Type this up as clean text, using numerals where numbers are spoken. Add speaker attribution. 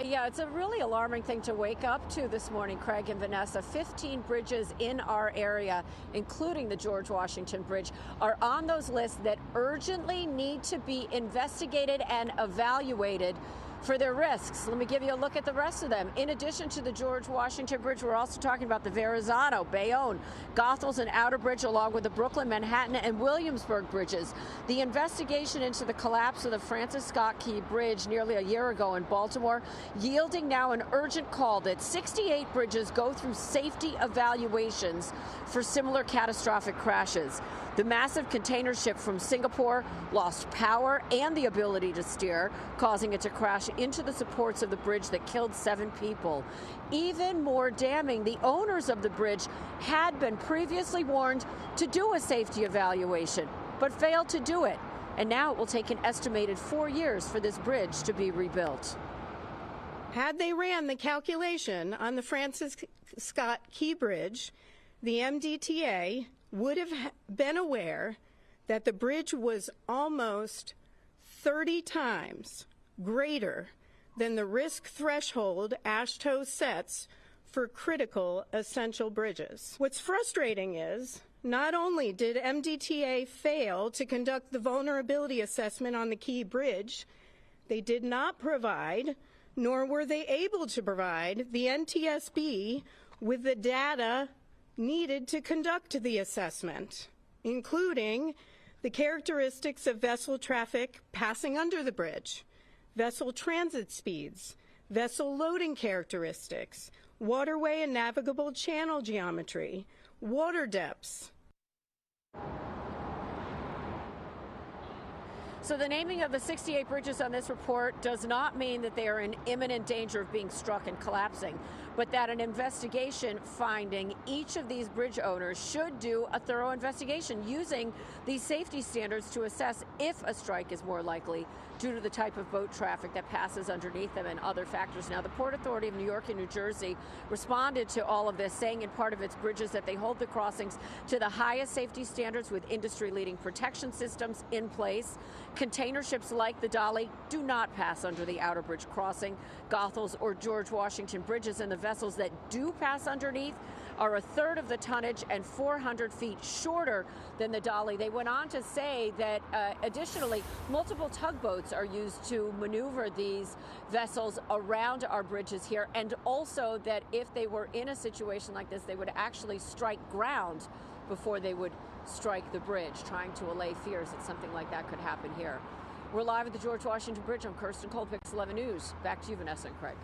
Speaker 1: Yeah, it's a really alarming thing to wake up to this morning, Craig and Vanessa. 15 bridges in our area, including the George Washington Bridge, are on those lists that urgently need to be investigated and evaluated for their risks. Let me give you a look at the rest of them. In addition to the George Washington Bridge, we're also talking about the Verrazano, Bayonne, Goethals and Outer Bridge, along with the Brooklyn, Manhattan, and Williamsburg bridges. The investigation into the collapse of the Francis Scott Key Bridge nearly a year ago in Baltimore, yielding now an urgent call that 68 bridges go through safety evaluations for similar catastrophic crashes. The massive container ship from Singapore lost power and the ability to steer, causing it to crash into the supports of the bridge that killed 7 people. Even more damning, the owners of the bridge had been previously warned to do a safety evaluation, but failed to do it. And now it will take an estimated 4 years for this bridge to be rebuilt.
Speaker 2: Had they ran the calculation on the Francis Scott Key Bridge, the MDTA would have been aware that the bridge was almost 30 times greater than the risk threshold AASHTO sets for critical essential bridges. What's frustrating is not only did MDTA fail to conduct the vulnerability assessment on the Key Bridge, they did not provide, nor were they able to provide, the NTSB with the data needed to conduct the assessment, including the characteristics of vessel traffic passing under the bridge, vessel transit speeds, vessel loading characteristics, waterway and navigable channel geometry, water depths.
Speaker 1: So the naming of the 68 bridges on this report does not mean that they are in imminent danger of being struck and collapsing, but that an investigation finding each of these bridge owners should do a thorough investigation using these safety standards to assess if a strike is more likely due to the type of boat traffic that passes underneath them and other factors. Now, the Port Authority of New York and New Jersey responded to all of this, saying in part of its bridges that they hold the crossings to the highest safety standards with industry-leading protection systems in place. Container ships like the Dali do not pass under the Outer Bridge crossing. Goethals or George Washington bridges, and the vessels that do pass underneath are a third of the tonnage and 400 feet shorter than the Dali. They went on to say that additionally, multiple tugboats are used to maneuver these vessels around our bridges here, and also that if they were in a situation like this, they would actually strike ground before they would strike the bridge, trying to allay fears that something like that could happen here. We're live at the George Washington Bridge. I'm Kirsten Cole, Pix 11 News. Back to you, Vanessa and Craig.